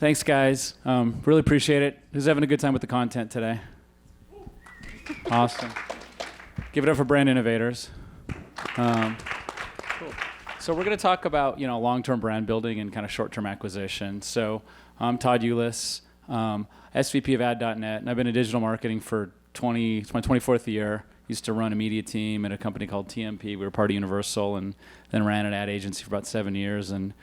Thanks, guys. Really appreciate it. Who's having a good time with the content today? Awesome. Give it up for brand innovators. Cool. So we're going to talk about long-term brand building and kind of short-term acquisition. So I'm Todd Ulise, SVP of Ad.net, and I've been in digital marketing for it's my 24th year. Used to run a media team at a company called TMP. We were part of Universal, and then ran an ad agency for about 7 years. And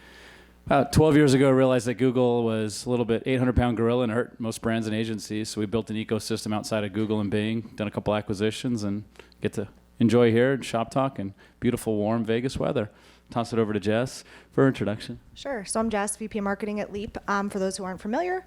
about 12 years ago, I realized that Google was a little bit 800-pound gorilla and hurt most brands and agencies. So we built an ecosystem outside of Google and Bing, done a couple acquisitions, and get to enjoy here at ShopTalk and beautiful, warm Vegas weather. Toss it over to Jess for her introduction. Sure. So I'm Jess, VP Marketing at Leap. For those who aren't familiar,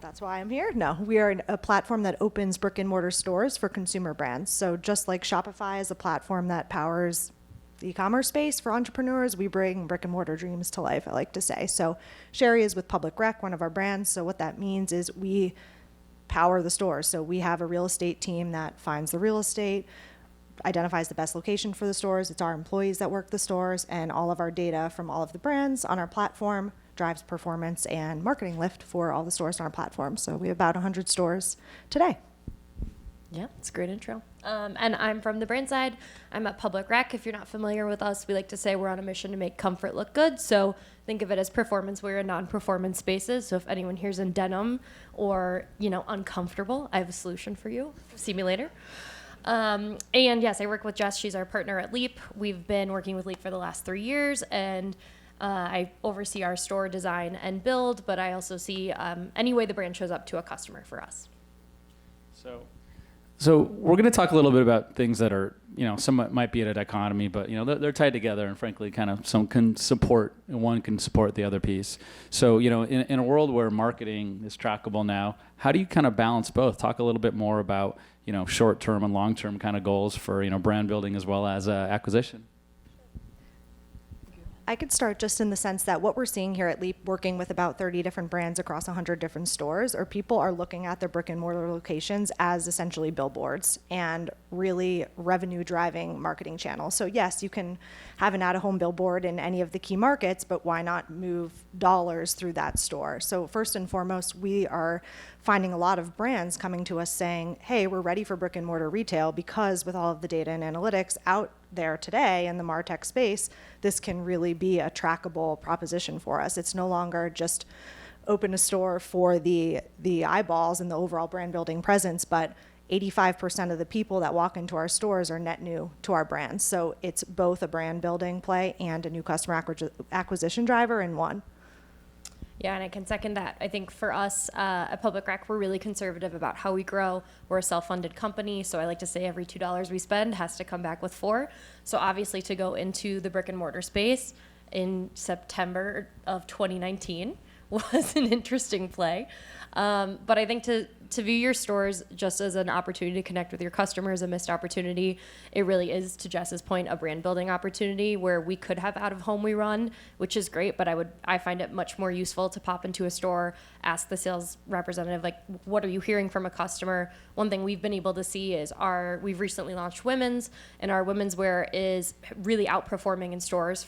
that's why I'm here. No, we are a platform that opens brick and mortar stores for consumer brands. So just like Shopify is a platform that powers the e-commerce space for entrepreneurs, we bring brick and mortar dreams to life, I like to say. So Sheri is with Public Rec, one of our brands. So what that means is we power the stores. So we have a real estate team that finds the real estate, identifies the best location for the stores. It's our employees that work the stores, and all of our data from all of the brands on our platform drives performance and marketing lift for all the stores on our platform. So we have about 100 stores today. Yeah, it's a great intro. And I'm from the brand side. I'm at Public Rec. If you're not familiar with us, we like to say we're on a mission to make comfort look good. So think of it as performance wear in non-performance spaces. So if anyone here's in denim or, uncomfortable, I have a solution for you. See me later. And yes, I work with Jess. She's our partner at Leap. We've been working with Leap for the last 3 years, and I oversee our store design and build, but I also see any way the brand shows up to a customer for us. So we're going to talk a little bit about things that are, some might be at a dichotomy, but they're tied together, and frankly, kind of some can support, and one can support the other piece. So in a world where marketing is trackable now, how do you kind of balance both? Talk a little bit more about short-term and long-term kind of goals for brand building as well as acquisition. I could start just in the sense that what we're seeing here at Leap, working with about 30 different brands across 100 different stores, or people are looking at their brick and mortar locations as essentially billboards and really revenue driving marketing channels. So yes, you can have an out-of-home billboard in any of the key markets, but why not move dollars through that store? So first and foremost, we are finding a lot of brands coming to us saying, hey, we're ready for brick and mortar retail, because with all of the data and analytics out there today in the MarTech space, this can really be a trackable proposition for us. It's no longer just open a store for the eyeballs and the overall brand building presence, but 85% of the people that walk into our stores are net new to our brand. So it's both a brand building play and a new customer acquisition driver in one. Yeah, and I can second that. I think for us at Public Rec, we're really conservative about how we grow. We're a self-funded company, so I like to say every $2 we spend has to come back with 4. So obviously to go into the brick and mortar space in September of 2019 was an interesting play. But I think to view your stores just as an opportunity to connect with your customers, a missed opportunity, it really is, to Jess's point, a brand building opportunity where we could have out of home we run, which is great, but I find it much more useful to pop into a store, ask the sales representative, like, what are you hearing from a customer? One thing we've been able to see is we've recently launched women's, and our women's wear is really outperforming in stores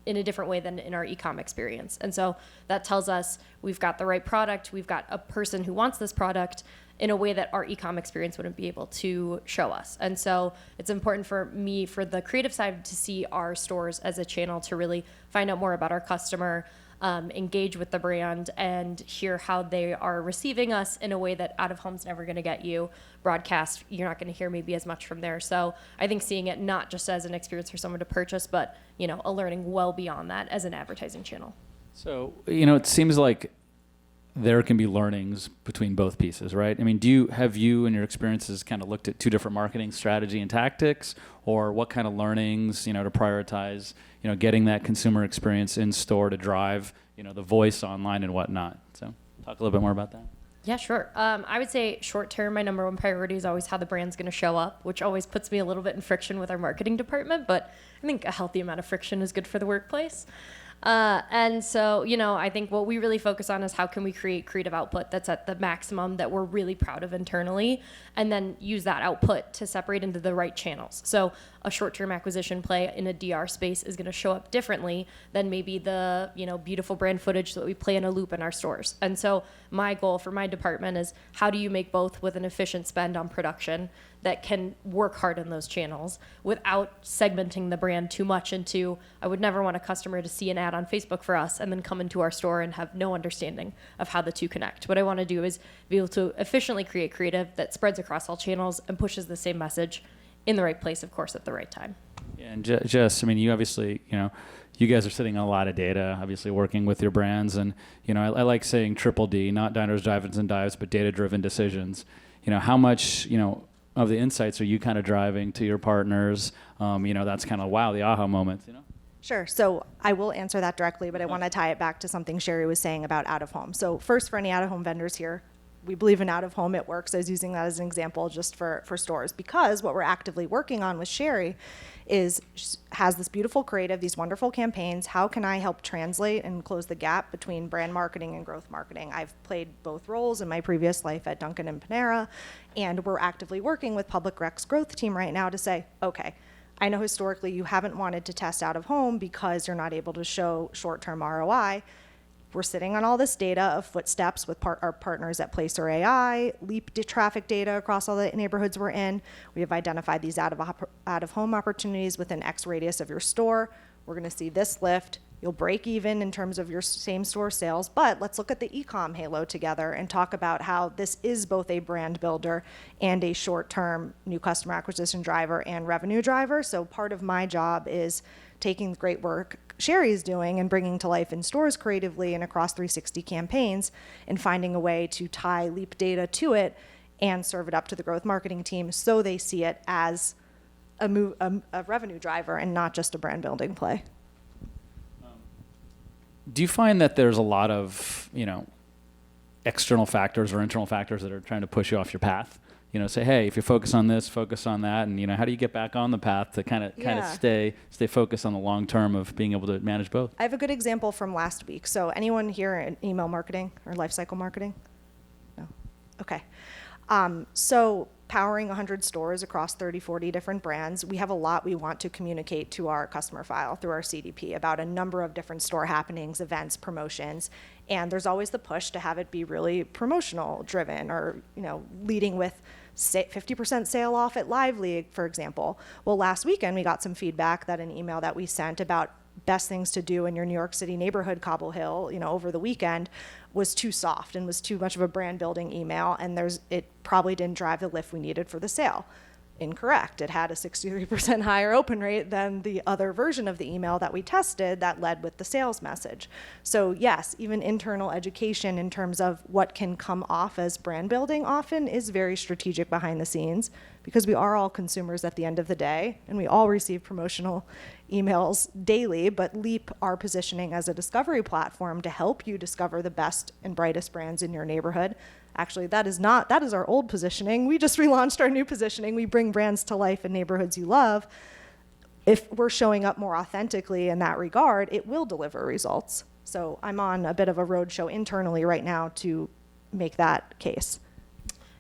in a different way than in our e-com experience. And so that tells us we've got the right product, we've got a person who wants this product in a way that our e-com experience wouldn't be able to show us. And so it's important for me, for the creative side, to see our stores as a channel to really find out more about our customer, engage with the brand, and hear how they are receiving us in a way that out of home's never going to get you. Broadcast, you're not going to hear maybe as much from there. So I think seeing it not just as an experience for someone to purchase, but a learning well beyond that as an advertising channel. So it seems like there can be learnings between both pieces, right? I mean, have you in your experiences kind of looked at two different marketing strategy and tactics, or what kind of learnings, to prioritize, getting that consumer experience in store to drive, the voice online and whatnot? So talk a little bit more about that. Yeah, sure. I would say short term, my number one priority is always how the brand's going to show up, which always puts me a little bit in friction with our marketing department, but I think a healthy amount of friction is good for the workplace. And so, I think what we really focus on is how can we create creative output that's at the maximum that we're really proud of internally, and then use that output to separate into the right channels. So a short-term acquisition play in a DR space is going to show up differently than maybe the, beautiful brand footage that we play in a loop in our stores. And so my goal for my department is how do you make both with an efficient spend on production that can work hard in those channels without segmenting the brand too much into, I would never want a customer to see an ad on Facebook for us and then come into our store and have no understanding of how the two connect. What I want to do is be able to efficiently create creative that spreads across all channels and pushes the same message in the right place, of course, at the right time. Yeah, and Jess, you obviously, you guys are sitting on a lot of data, obviously working with your brands. And, I like saying triple D, not diners, drive-ins, and dives, but data-driven decisions. How much, of the insights are you kind of driving to your partners? That's kind of, wow, the aha moments, Sure. So I will answer that directly, but I want to tie it back to something Sheri was saying about out-of-home. So first, for any out-of-home vendors here, we believe in out-of-home. It works. I was using that as an example just for stores, because what we're actively working on with Sheri has this beautiful creative, these wonderful campaigns. How can I help translate and close the gap between brand marketing and growth marketing? I've played both roles in my previous life at Dunkin' and Panera, and we're actively working with Public Rec's growth team right now to say, okay, I know historically you haven't wanted to test out of home because you're not able to show short-term ROI. We're sitting on all this data of footsteps with our partners at Placer AI, Leap traffic data across all the neighborhoods we're in. We have identified these out-of-home opportunities within X radius of your store. We're going to see this lift. You'll break even in terms of your same store sales, but let's look at the e-com halo together and talk about how this is both a brand builder and a short-term new customer acquisition driver and revenue driver. So part of my job is taking the great work Sheri's doing and bringing to life in stores creatively and across 360 campaigns and finding a way to tie Leap data to it and serve it up to the growth marketing team so they see it as a revenue driver and not just a brand building play. Do you find that there's a lot of, external factors or internal factors that are trying to push you off your path? Say, hey, if you focus on this, focus on that, and how do you get back on the path to kind of stay focused on the long term of being able to manage both? I have a good example from last week. So anyone here in email marketing or lifecycle marketing? No. Okay. So powering 100 stores across 30, 40 different brands, we have a lot we want to communicate to our customer file through our CDP about a number of different store happenings, events, promotions. And there's always the push to have it be really promotional driven or, leading with 50% sale off at Live League, for example. Well, last weekend we got some feedback that an email that we sent about best things to do in your New York City neighborhood, Cobble Hill, over the weekend was too soft and was too much of a brand building email. And it probably didn't drive the lift we needed for the sale. Incorrect. It had a 63% higher open rate than the other version of the email that we tested that led with the sales message. So yes, even internal education in terms of what can come off as brand building often is very strategic behind the scenes because we are all consumers at the end of the day and we all receive promotional emails daily, but Leap our positioning as a discovery platform to help you discover the best and brightest brands in your neighborhood. Actually, that is our old positioning. We just relaunched our new positioning. We bring brands to life in neighborhoods you love. If we're showing up more authentically in that regard, it will deliver results. So I'm on a bit of a roadshow internally right now to make that case.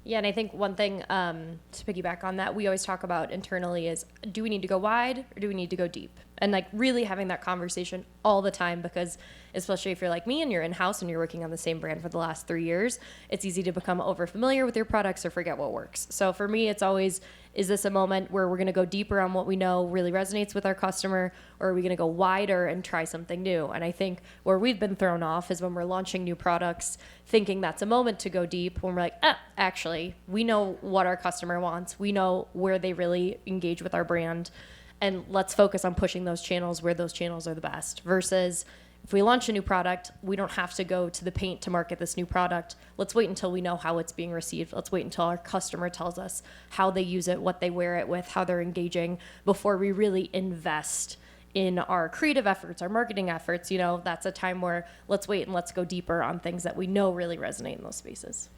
Yeah, and I think one thing to piggyback on that, we always talk about internally is, do we need to go wide or do we need to go deep? And really having that conversation all the time, because especially if you're like me and you're in-house and you're working on the same brand for the last 3 years, it's easy to become over familiar with your products or forget what works. So for me, it's always, is this a moment where we're going to go deeper on what we know really resonates with our customer, or are we going to go wider and try something new? And I think where we've been thrown off is when we're launching new products, thinking that's a moment to go deep, when we're like, actually, we know what our customer wants. We know where they really engage with our brand. And let's focus on pushing those channels where those channels are the best. Versus if we launch a new product, we don't have to go to the paint to market this new product. Let's wait until we know how it's being received. Let's wait until our customer tells us how they use it, what they wear it with, how they're engaging, before we really invest in our creative efforts, our marketing efforts. That's a time where let's wait and let's go deeper on things that we know really resonate in those spaces.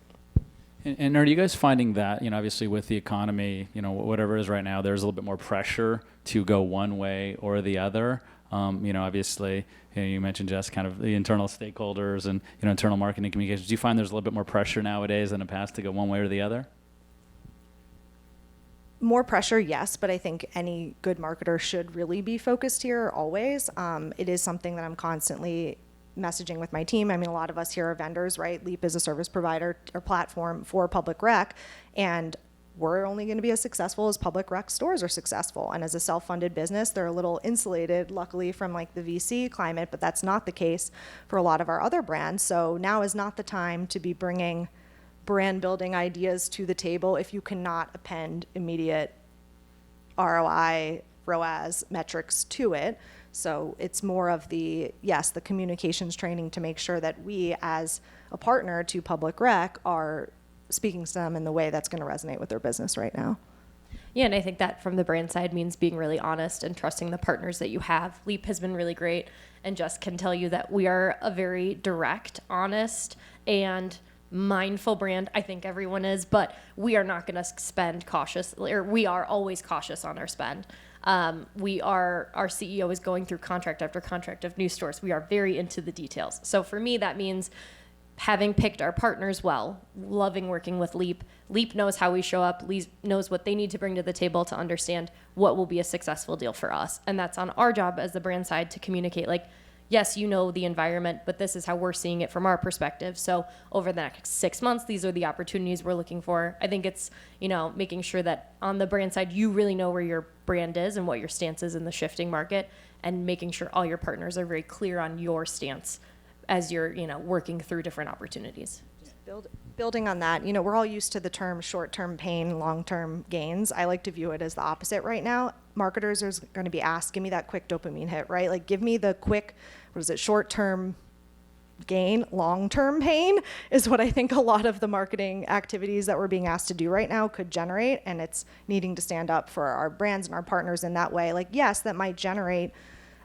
And are you guys finding that, obviously with the economy, whatever it is right now, there's a little bit more pressure to go one way or the other? Obviously, you mentioned, Jess, kind of the internal stakeholders and, internal marketing communications. Do you find there's a little bit more pressure nowadays than in the past to go one way or the other? More pressure, yes, but I think any good marketer should really be focused here always. It is something that I'm constantly messaging with my team. I mean, a lot of us here are vendors, right? Leap is a service provider or platform for public rec, and we're only going to be as successful as public rec stores are successful. And as a self-funded business, they're a little insulated, luckily, from like the VC climate, but that's not the case for a lot of our other brands. So now is not the time to be bringing brand building ideas to the table if you cannot append immediate ROI, ROAS metrics to it. So it's more of the communications training to make sure that we as a partner to public rec are speaking to them in the way that's going to resonate with their business right now. Yeah, and I think that from the brand side means being really honest and trusting the partners that you have. Leap has been really great, and Jess can tell you that we are a very direct, honest, and mindful brand. I think everyone is, but we are not going to spend cautiously, or we are always cautious on our spend. Our CEO is going through contract after contract of new stores. We are very into the details. So for me, that means having picked our partners well, loving working with Leap. Leap knows how we show up. Leap knows what they need to bring to the table to understand what will be a successful deal for us. And that's on our job as the brand side to communicate, like, yes, you know the environment, but this is how we're seeing it from our perspective. So over the next 6 months, these are the opportunities we're looking for. I think it's, making sure that on the brand side, you really know where your brand is and what your stance is in the shifting market, and making sure all your partners are very clear on your stance as you're, working through different opportunities. Building on that, we're all used to the term short-term pain, long-term gains. I like to view it as the opposite right now. Marketers are going to be asked, give me that quick dopamine hit, right? Like, give me the quick, short-term gain, long-term pain is what I think a lot of the marketing activities that we're being asked to do right now could generate. And it's needing to stand up for our brands and our partners in that way. Like, yes, that might generate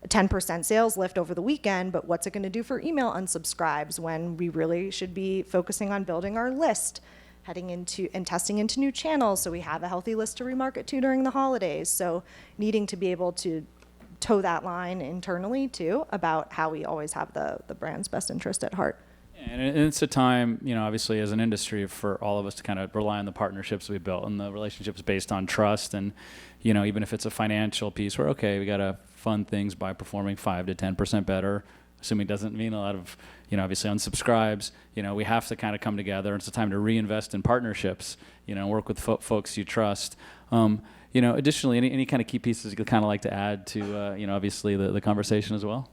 a 10% sales lift over the weekend, but what's it going to do for email unsubscribes when we really should be focusing on building our list, heading into and testing into new channels so we have a healthy list to remarket to during the holidays. So needing to be able to toe that line internally too about how we always have the brand's best interest at heart. And it's a time, obviously as an industry for all of us to kind of rely on the partnerships we built and the relationships based on trust. And, even if it's a financial piece where, okay, we got to fund things by performing 5 to 10% better, assuming it doesn't mean a lot of, obviously unsubscribes, we have to kind of come together. It's a time to reinvest in partnerships, work with folks you trust. Additionally, any kind of key pieces you'd kind of like to add to, obviously the conversation as well?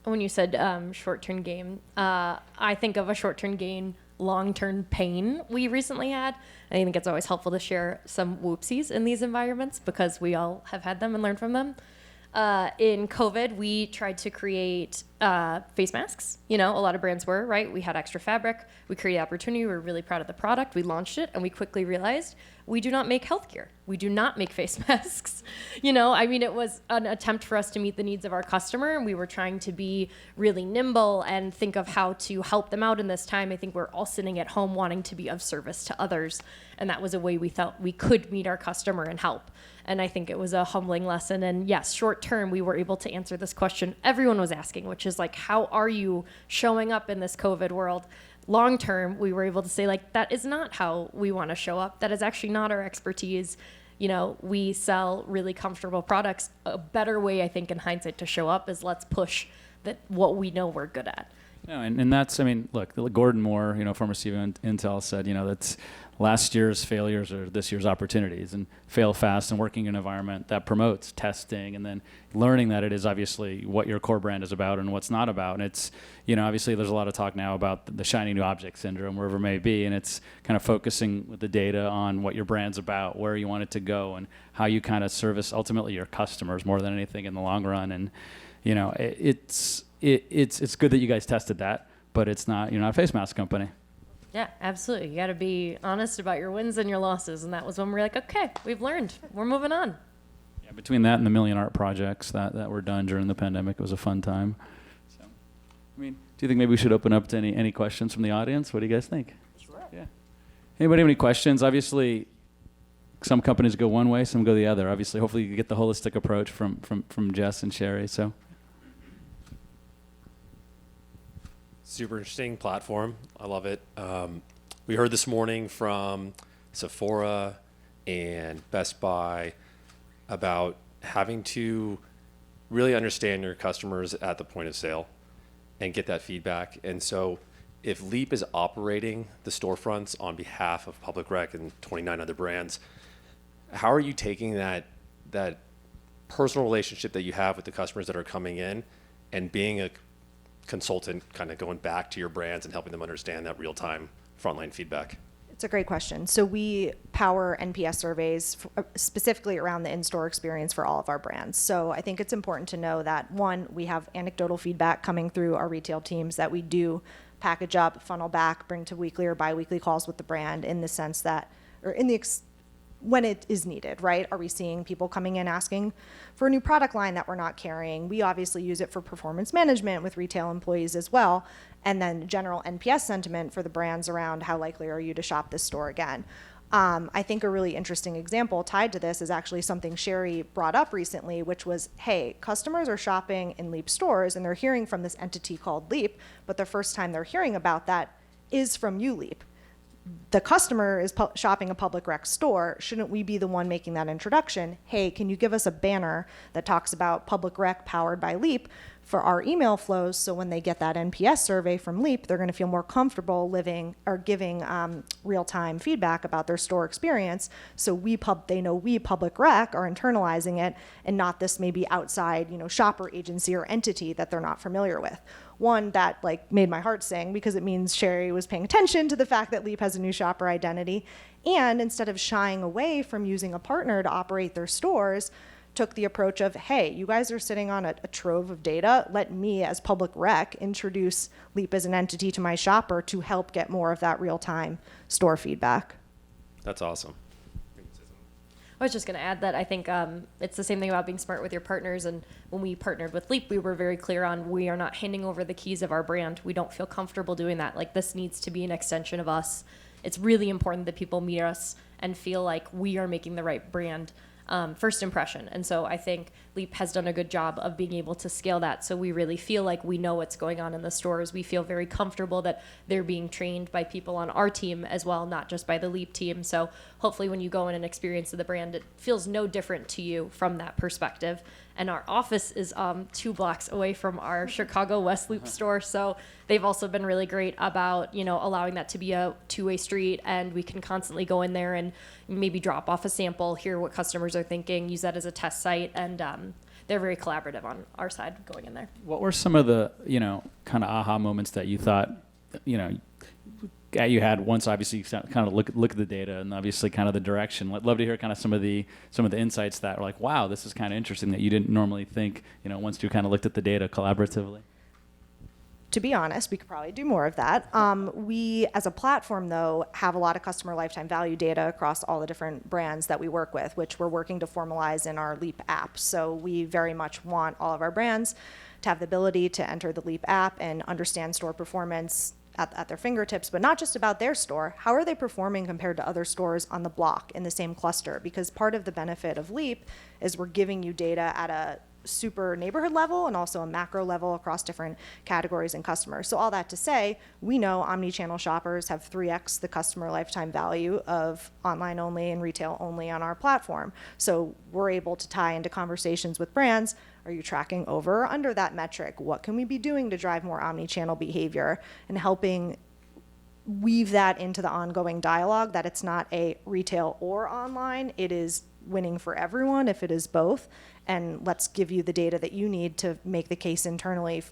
When you said short-term gain, I think of a short-term gain, long-term pain we recently had. I think it's always helpful to share some whoopsies in these environments because we all have had them and learned from them. In COVID, we tried to create face masks. A lot of brands were, right? We had extra fabric. We created opportunity. We were really proud of the product. We launched it, and we quickly realized we do not make healthcare. We do not make face masks. It was an attempt for us to meet the needs of our customer, and we were trying to be really nimble and think of how to help them out in this time. I think we're all sitting at home wanting to be of service to others, and that was a way we felt we could meet our customer and help. And I think it was a humbling lesson. And yes, short term, we were able to answer this question everyone was asking, which is like, how are you showing up in this COVID world? Long term, we were able to say, like, that is not how we want to show up. That is actually not our expertise. We sell really comfortable products. A better way, I think, in hindsight, to show up is let's push what we know we're good at. And that's, look, Gordon Moore, former CEO of Intel said, that's last year's failures are this year's opportunities, and fail fast and working in an environment that promotes testing and then learning that it is obviously what your core brand is about and what's not about. And it's, obviously there's a lot of talk now about the shiny new object syndrome, wherever it may be, and it's kind of focusing with the data on what your brand's about, where you want it to go, and how you kind of service ultimately your customers more than anything in the long run. And, it's good that you guys tested that, but it's not, you're not a face mask company. Yeah, absolutely. You got to be honest about your wins and your losses. And that was when we're like, okay, we've learned. We're moving on. Yeah, between that and the million art projects that were done during the pandemic, it was a fun time. So, do you think maybe we should open up to any questions from the audience? What do you guys think? Sure. Yeah. Anybody have any questions? Obviously, some companies go one way, some go the other. Obviously, hopefully you get the holistic approach from Jess and Sheri. So. Super interesting platform. I love it. We heard this morning from Sephora, and Best Buy about having to really understand your customers at the point of sale and get that feedback. And so if Leap is operating the storefronts on behalf of Public Rec and 29 other brands, how are you taking that personal relationship that you have with the customers that are coming in and being a consultant, kind of going back to your brands and helping them understand that real-time frontline feedback? It's a great question. So we power NPS surveys specifically around the in-store experience for all of our brands. So I think it's important to know that, one, we have anecdotal feedback coming through our retail teams that we do package up, funnel back, bring to weekly or biweekly calls with the brand in the sense that, or in the when it is needed, right? Are we seeing people coming in asking for a new product line that we're not carrying? We obviously use it for performance management with retail employees as well. And then general NPS sentiment for the brands around how likely are you to shop this store again. I think a really interesting example tied to this is actually something Sheri brought up recently, which was, hey, customers are shopping in Leap stores and they're hearing from this entity called Leap, but the first time they're hearing about that is from you, Leap. The customer is shopping a Public Rec store. Shouldn't we be the one making that introduction? Hey, can you give us a banner that talks about Public Rec powered by Leap for our email flows, so when they get that NPS survey from Leap, they're going to feel more comfortable living or giving real-time feedback about their store experience. So they know we Public Rec are internalizing it, and not this maybe outside shopper agency or entity that they're not familiar with. One that made my heart sing because it means Sheri was paying attention to the fact that Leap has a new shopper identity, and instead of shying away from using a partner to operate their stores, took the approach of, hey, you guys are sitting on a trove of data. Let me, as Public Rec, introduce Leap as an entity to my shopper to help get more of that real-time store feedback. That's awesome. I was just going to add that I think it's the same thing about being smart with your partners. And when we partnered with Leap, we were very clear on we are not handing over the keys of our brand. We don't feel comfortable doing that. This needs to be an extension of us. It's really important that people meet us and feel like we are making the right brand first impression. And so I think Leap has done a good job of being able to scale that. So we really feel like we know what's going on in the stores. We feel very comfortable that they're being trained by people on our team as well, not just by the Leap team. So hopefully when you go in and experience the brand, it feels no different to you from that perspective. And our office is 2 blocks away from our Chicago West Loop store. So they've also been really great about, allowing that to be a two-way street, and we can constantly go in there and maybe drop off a sample, hear what customers are thinking, use that as a test site. And they're very collaborative on our side going in there. What were some of the, kind of aha moments that you thought, you had once obviously you kind of look at the data and obviously kind of the direction? I'd love to hear kind of some of the insights that were like, wow, this is kind of interesting that you didn't normally think, once you kind of looked at the data collaboratively. To be honest, we could probably do more of that. We, as a platform, though, have a lot of customer lifetime value data across all the different brands that we work with, which we're working to formalize in our Leap app. So we very much want all of our brands to have the ability to enter the Leap app and understand store performance at their fingertips, but not just about their store. How are they performing compared to other stores on the block in the same cluster? Because part of the benefit of Leap is we're giving you data at a super neighborhood level and also a macro level across different categories and customers. So all that to say, we know omni-channel shoppers have 3x the customer lifetime value of online only and retail only on our platform. So we're able to tie into conversations with brands. Are you tracking over or under that metric? What can we be doing to drive more omni-channel behavior, and helping weave that into the ongoing dialogue that it's not a retail or online, it is winning for everyone if it is both. And let's give you the data that you need to make the case internally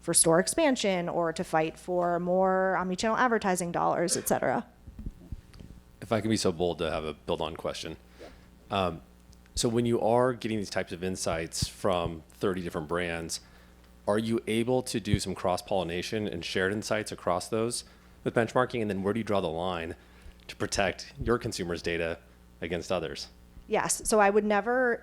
for store expansion or to fight for more omnichannel advertising dollars, et cetera. If I can be so bold to have a build-on question. So when you are getting these types of insights from 30 different brands, are you able to do some cross-pollination and shared insights across those with benchmarking? And then where do you draw the line to protect your consumers' data against others? Yes, so I would never,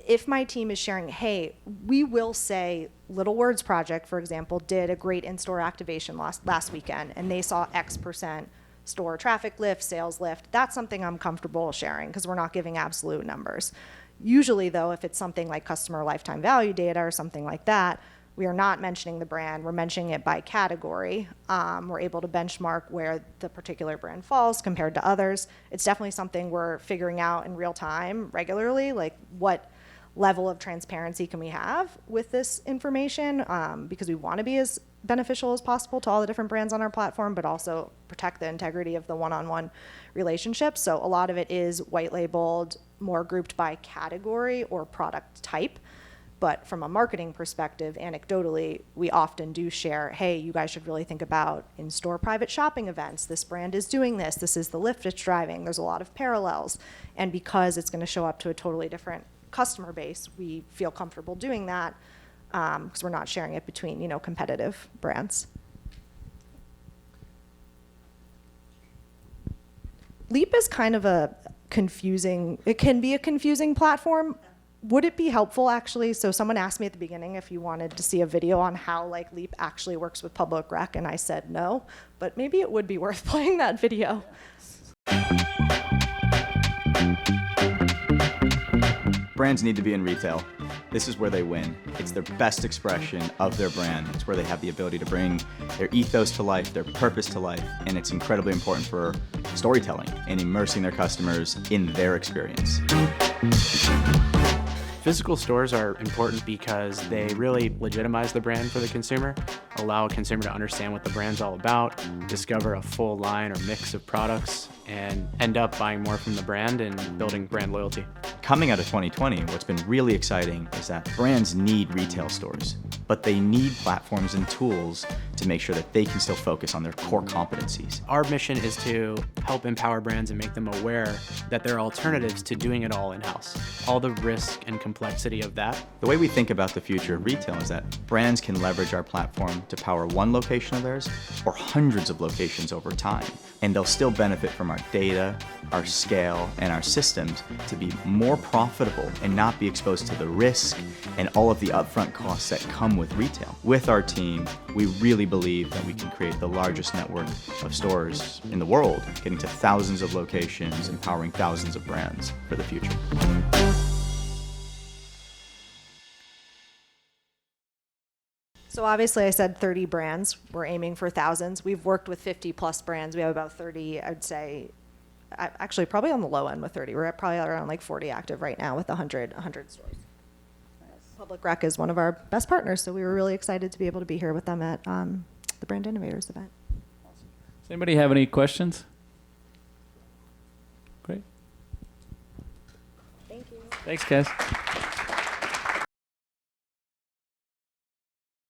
if my team is sharing, hey, we will say Little Words Project, for example, did a great in-store activation last weekend, and they saw X% store traffic lift, sales lift. That's something I'm comfortable sharing because we're not giving absolute numbers. Usually, though, if it's something like customer lifetime value data or something like that, we are not mentioning the brand, we're mentioning it by category. We're able to benchmark where the particular brand falls compared to others. It's definitely something we're figuring out in real time regularly, like what level of transparency can we have with this information, because we want to be as beneficial as possible to all the different brands on our platform, but also protect the integrity of the one-on-one relationship. So a lot of it is white labeled, more grouped by category or product type. But from a marketing perspective, anecdotally, we often do share, hey, you guys should really think about in-store private shopping events. This brand is doing this. This is the lift it's driving. There's a lot of parallels. And because it's going to show up to a totally different customer base, we feel comfortable doing that because we're not sharing it between, competitive brands. Leap is kind of it can be a confusing platform. Would it be helpful, actually? So someone asked me at the beginning if you wanted to see a video on how Leap actually works with public rec, and I said no, but maybe it would be worth playing that video. Brands need to be in retail. This is where they win. It's their best expression of their brand. It's where they have the ability to bring their ethos to life, their purpose to life, and it's incredibly important for storytelling and immersing their customers in their experience. Physical stores are important because they really legitimize the brand for the consumer, allow a consumer to understand what the brand's all about, discover a full line or mix of products, and end up buying more from the brand and building brand loyalty. Coming out of 2020, what's been really exciting is that brands need retail stores, but they need platforms and tools to make sure that they can still focus on their core competencies. Our mission is to help empower brands and make them aware that there are alternatives to doing it all in-house. All the risk and complexity of that. The way we think about the future of retail is that brands can leverage our platform to power one location of theirs or hundreds of locations over time. And they'll still benefit from our data, our scale, and our systems to be more profitable and not be exposed to the risk and all of the upfront costs that come with retail. With our team, we really believe that we can create the largest network of stores in the world, getting to thousands of locations, empowering thousands of brands for the future. So obviously I said 30 brands. We're aiming for thousands. We've worked with 50 plus brands. We have about 30, I'd say, actually probably on the low end with 30. We're at probably around like 40 active right now with 100 stores. Public Rec is one of our best partners, so we were really excited to be able to be here with them at the Brand Innovators event. Does anybody have any questions? Great. Thank you. Thanks, guys.